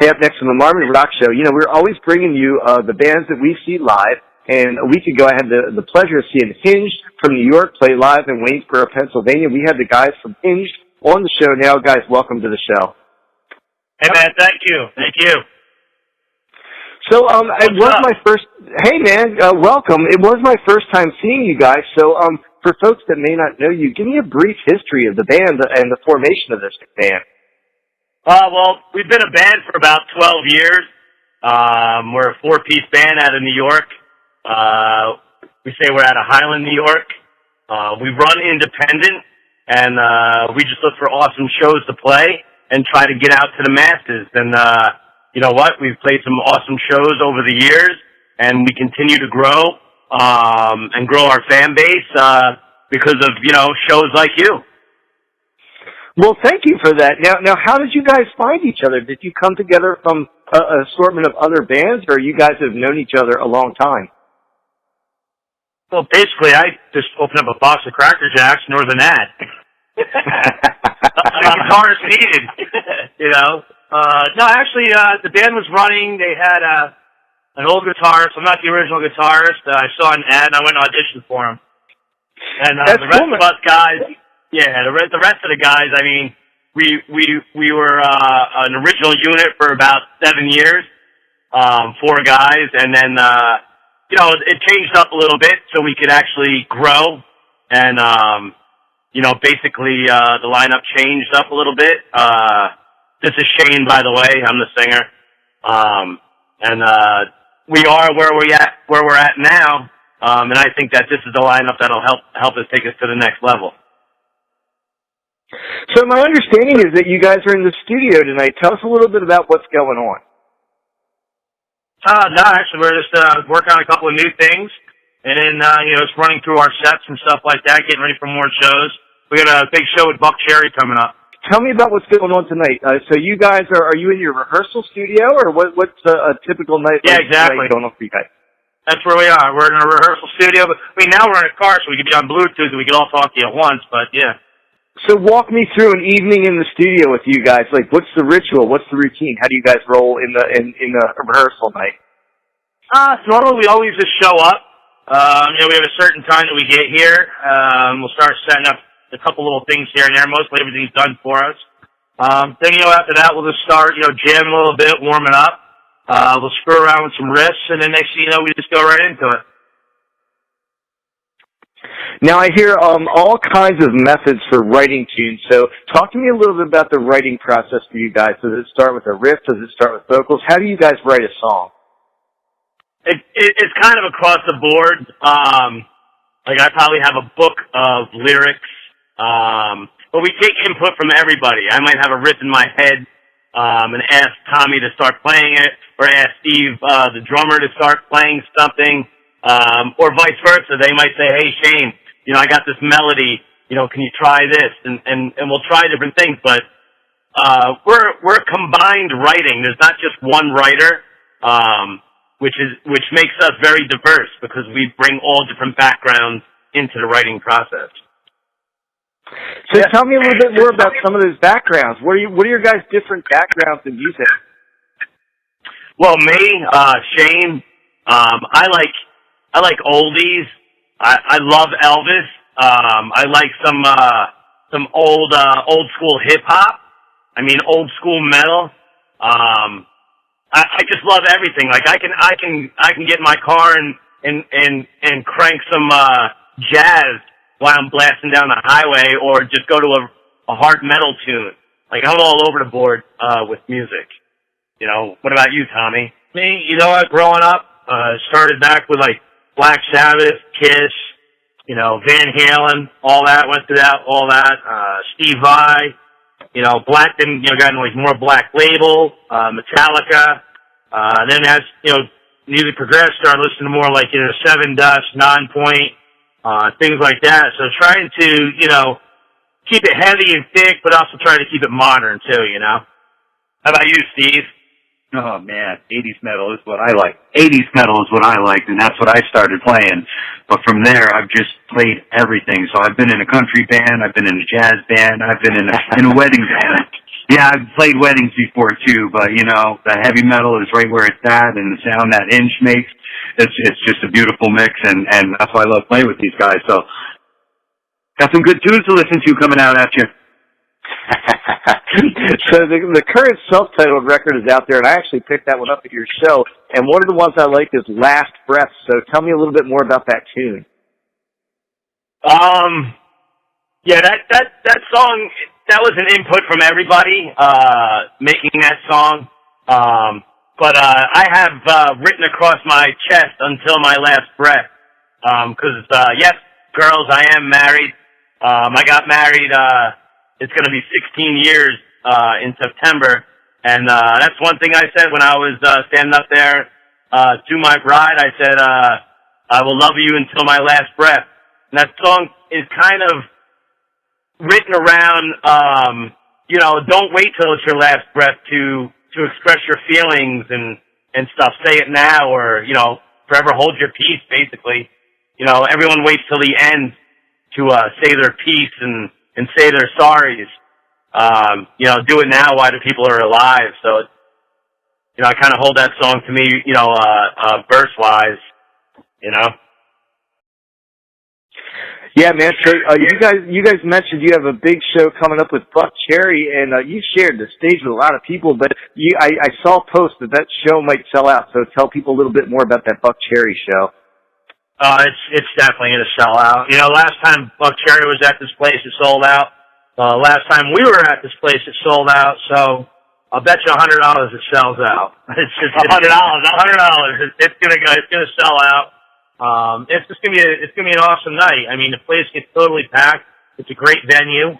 Hey, up next on the Marvin Rock Show, you know, we're always bringing you the bands that we see live. And a week ago, I had the pleasure of seeing Hyngd from New York play live in Waynesboro, Pennsylvania. We had the guys from Hyngd on the show now. Guys, welcome to the show. Hey, man, thank you. Thank you. So, it was my first, hey man, welcome. It was my first time seeing you guys. So, for folks that may not know you, give me a brief history of the band and the formation of this band. Well, we've been a band for about 12 years. We're a 4-piece band out of New York. We say we're out of Highland, New York. We run independent, and we just look for awesome shows to play and try to get out to the masses. And you know what? We've played some awesome shows over the years, and we continue to grow and grow our fan base because of, you know, shows like you. Well, thank you for that. Now, how did you guys find each other? Did you come together from an assortment of other bands, or you guys have known each other a long time? Well, basically, I just opened up a box of Cracker Jacks, Northern Ad. A guitarist needed, you know. No, actually, the band was running. They had an old guitarist. I'm not the original guitarist. I saw an ad, and I went and auditioned for him. And the rest of us guys, yeah, the rest of the guys, I mean, we were an original unit for about 7 years, 4 guys, and then you know, it changed up a little bit so we could actually grow, and you know, basically the lineup changed up a little bit. This is Shane, by the way. I'm the singer. And we are where we're at now. And I think that this is the lineup that'll help us take us to the next level. So my understanding is that you guys are in the studio tonight. Tell us a little bit about what's going on. No, actually, we're just working on a couple of new things. And then, you know, just running through our sets and stuff like that, getting ready for more shows. We got a big show with Buck Cherry coming up. Tell me about what's going on tonight. So you guys are you in your rehearsal studio, or what's a typical night? Yeah, exactly. Going on for you guys? That's where we are. We're in a rehearsal studio. But I mean, now we're in a car, so we can be on Bluetooth and we can all talk to you at once. But yeah. So walk me through an evening in the studio with you guys. Like, what's the ritual? What's the routine? How do you guys roll in the rehearsal night? Normally we always just show up. You know, we have a certain time that we get here. We'll start setting up a couple little things here and there. Mostly everything's done for us. Then, you know, after that, we'll just start, you know, jamming a little bit, warming up. We'll screw around with some riffs, and then next thing you know, we just go right into it. Now, I hear all kinds of methods for writing tunes. So talk to me a little bit about the writing process for you guys. Does it start with a riff? Does it start with vocals? How do you guys write a song? It's kind of across the board. Like, I probably have a book of lyrics. But we take input from everybody. I might have a riff in my head, and ask Tommy to start playing it, or ask Steve, the drummer, to start playing something, or vice versa. They might say, hey, Shane, you know, I got this melody, you know, can you try this? And we'll try different things, but, we're combined writing. There's not just one writer, which makes us very diverse because we bring all different backgrounds into the writing process. So tell me a little bit more about some of those backgrounds. What are your guys' different backgrounds in music? Well, me, Shane, I like oldies. I love Elvis. I like some old school hip hop. I mean, old school metal. I just love everything. Like, I can get in my car and crank some jazz while I'm blasting down the highway, or just go to a hard metal tune. Like, I'm all over the board with music. You know, what about you, Tommy? Me, you know what, growing up, started back with, like, Black Sabbath, Kiss, you know, Van Halen, all that, went through that, all that, Steve Vai, you know, Black, then, you know, got into, like, more Black Label, Metallica, then as, you know, music progressed, started listening to more, like, you know, Seven Dust, Nonpoint, things like that. So trying to, you know, keep it heavy and thick, but also trying to keep it modern too, you know. How about you, Steve? Oh man, 80s metal is what I like. 80s metal is what I liked, and that's what I started playing. But from there, I've just played everything. So I've been in a country band, I've been in a jazz band, I've been in a wedding band. Yeah, I've played weddings before too, but you know, the heavy metal is right where it's at, and the sound that Hyngd makes, it's just a beautiful mix, and that's why I love playing with these guys. So, got some good tunes to listen to coming out at you. So the current self-titled record is out there, and I actually picked that one up at your show. And one of the ones I like is "Last Breath." So tell me a little bit more about that tune. Yeah, that song, that was an input from everybody making that song. But I have written across my chest "Until My Last Breath." 'Cause yes, girls, I am married. I got married. It's going to be 16 years in September, and that's one thing I said when I was standing up there to my bride. I said, "I will love you until my last breath." And that song is kind of written around, you know, don't wait till it's your last breath to express your feelings and stuff. Say it now, or, you know, forever hold your peace, basically. You know, everyone waits till the end to say their piece and say their sorries. You know, do it now while the people are alive. So, you know, I kind of hold that song to me, you know, verse-wise, you know. Yeah, man. So you guys mentioned you have a big show coming up with Buck Cherry, and you shared the stage with a lot of people. But I saw a post that show might sell out. So tell people a little bit more about that Buck Cherry show. It's definitely going to sell out. You know, last time Buck Cherry was at this place, it sold out. Last time we were at this place, it sold out. So I'll bet you $100 it sells out. It's just $100. It's gonna sell out. It's gonna be an awesome night. I mean, the place gets totally packed. It's a great venue.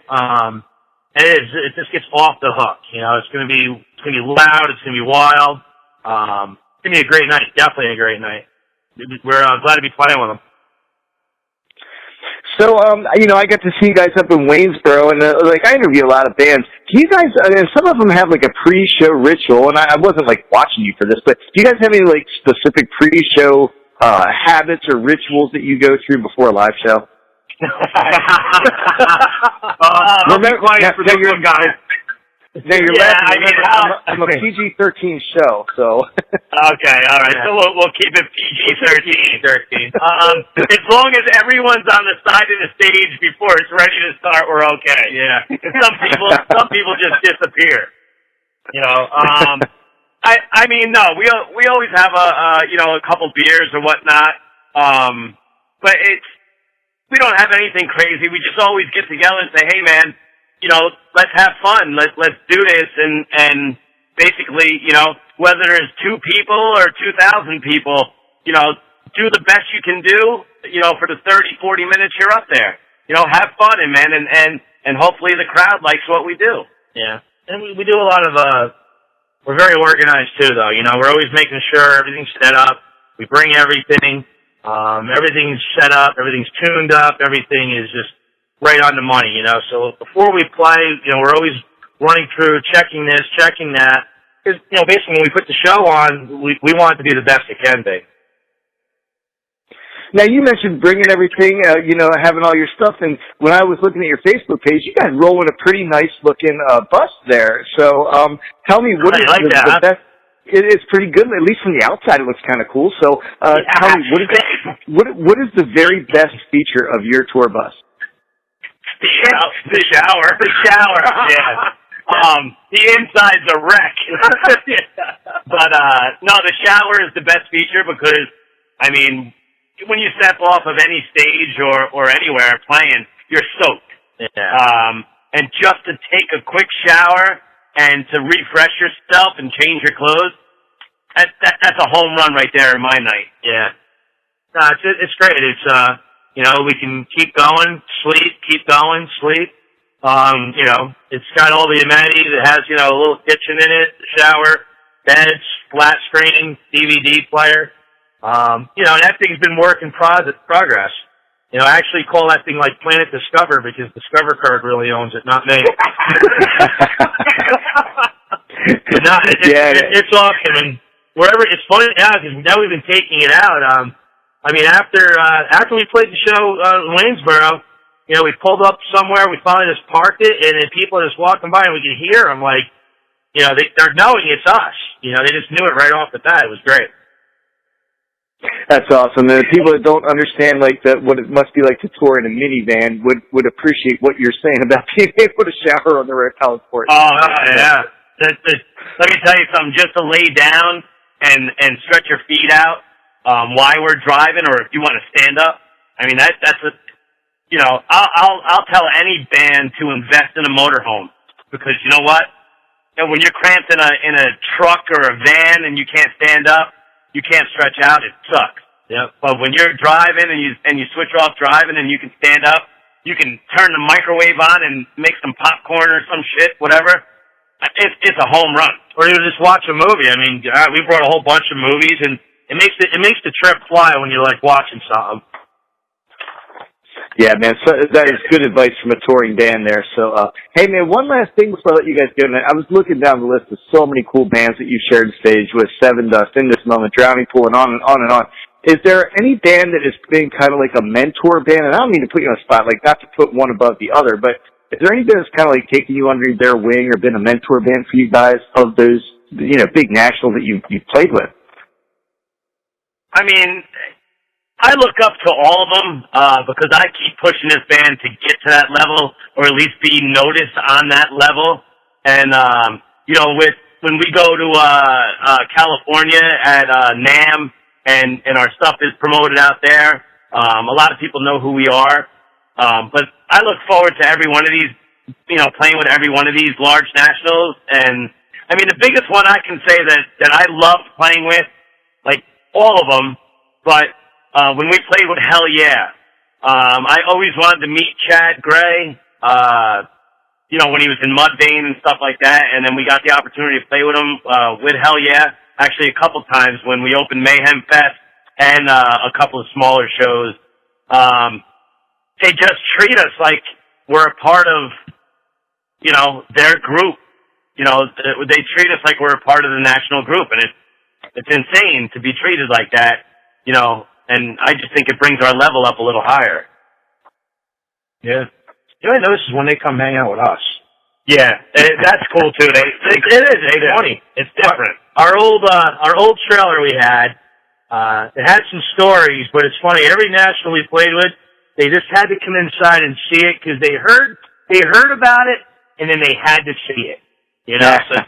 It just gets off the hook. You know, it's gonna be loud. It's gonna be wild. It's gonna be a great night. Definitely a great night. We're glad to be playing with them. So, you know, I got to see you guys up in Waynesboro, and like I interview a lot of bands. Do you guys? And some of them have like a pre-show ritual, and I wasn't like watching you for this, but do you guys have any like specific pre-show habits or rituals that you go through before a live show? Remember, for this one, guys. No, you're laughing. I'm a PG-13 show, so. Okay, all right. So we'll keep it PG-13. As long as everyone's on the side of the stage before it's ready to start, we're okay. Yeah. Some people just disappear. You know. I mean, no. We always have a couple beers or whatnot. But we don't have anything crazy. We just always get together and say, hey, man, you know, let's have fun. Let's do this, and basically, you know, whether it's 2 people or 2,000 people, you know, do the best you can do, you know, for the 30, 40 minutes you're up there. You know, have fun, and hopefully the crowd likes what we do. Yeah, and we do a lot of we're very organized too, though. You know, we're always making sure everything's set up. We bring everything. Everything's set up. Everything's tuned up. Everything is just right on the money, you know. So before we play, you know, we're always running through, checking this, checking that. Because, you know, basically when we put the show on, we want it to be the best it can be. Now, you mentioned bringing everything, you know, having all your stuff. And when I was looking at your Facebook page, you guys rolling a pretty nice-looking bus there. So tell me, what is the best? It's pretty good, at least from the outside. It looks kind of cool. So tell me, what is the very best feature of your tour bus? The shower. Yeah. The inside's a wreck. But no, the shower is the best feature because, I mean, when you step off of any stage or anywhere playing, you're soaked. Yeah. And just to take a quick shower and to refresh yourself and change your clothes, that's a home run right there in my night. Yeah. No, it's great. It's you know, we can keep going, sleep, keep going, sleep. You know, it's got all the amenities. It has, you know, a little kitchen in it, shower, beds, flat screen, DVD player. You know, and that thing's been work in progress. You know, I actually call that thing like Planet Discover because Discover Card really owns it, not me. No, it's awesome. And wherever, it's funny now because now we've been taking it out. I mean, after we played the show in Waynesboro, we pulled up somewhere, we finally just parked it, and then people are just walking by and we could hear them, like, they're knowing it's us. They just knew it right off the bat. It was great. That's awesome. And the people that don't understand what it must be like to tour in a minivan would appreciate what you're saying about being able to shower on the red heliport. Oh yeah. Let me tell you something. Just to lay down and stretch your feet out while we're driving, or if you want to stand up. I mean that's I'll tell any band to invest in a motorhome, because you know what? When you're cramped in a truck or a van and you can't stand up, you can't stretch out, it sucks. Yep. But when you're driving and you switch off driving and you can stand up, you can turn the microwave on and make some popcorn or some shit, whatever. It's a home run. Or you just watch a movie. I mean, we brought a whole bunch of movies, and it makes the trip fly when you're like watching something. Yeah, man, so that is good advice from a touring band there. So, hey, man, one last thing before I let you guys go. I was looking down the list of so many cool bands that you shared stage with, Seven Dust, In This Moment, Drowning Pool, and on and on and on. Is there any band that has been kind of like a mentor band? And I don't mean to put you on the spot, like not to put one above the other, but is there any band that's kind of like taking you under their wing or been a mentor band for you guys of those, big nationals that you've played with? I mean, I look up to all of them because I keep pushing this band to get to that level, or at least be noticed on that level. And when we go to California at NAMM and our stuff is promoted out there, a lot of people know who we are. But I look forward to every one of these, playing with every one of these large nationals. And I mean, the biggest one I can say that I love playing with, like all of them, but when we played with Hell Yeah, I always wanted to meet Chad Gray, when he was in Mudvayne and stuff like that, and then we got the opportunity to play with him, with Hell Yeah, actually a couple times when we opened Mayhem Fest and, a couple of smaller shows. They just treat us like we're a part of, their group. They treat us like we're a part of the national group, and it's insane to be treated like that, and I just think it brings our level up a little higher. Yeah. I notice is when they come hang out with us. Yeah, that's cool too. It is. It's funny. It's different. Our old trailer we had, it had some stories, but it's funny. Every national we played with, they just had to come inside and see it because they heard about it, and then they had to see it. So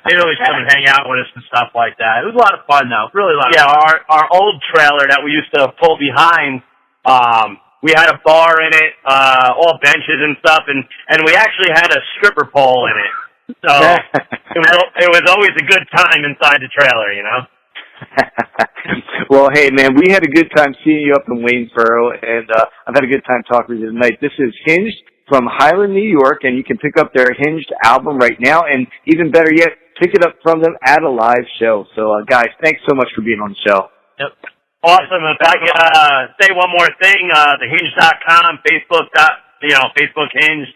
they'd always come and hang out with us and stuff like that. It was a lot of fun, though. Really a lot of fun. Yeah, our old trailer that we used to pull behind, we had a bar in it, all benches and stuff, and we actually had a stripper pole in it. So it was always a good time inside the trailer, Well, hey, man, we had a good time seeing you up in Waynesboro, and I've had a good time talking with you tonight. This is Hyngd from Highland, New York, and you can pick up their Hyngd album right now, and even better yet, pick it up from them at a live show. So, guys, thanks so much for being on the show. Yep. Awesome. If I could say one more thing, the Hyngd.com, Facebook, Facebook Hyngd,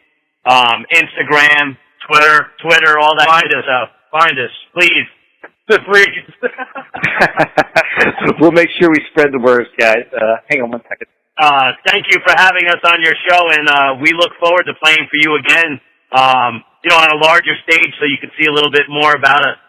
Instagram, Twitter, all that kind of stuff. Find us, please. Please. We'll make sure we spread the word, guys. Hang on one second. Thank you for having us on your show, and we look forward to playing for you again, on a larger stage so you can see a little bit more about us.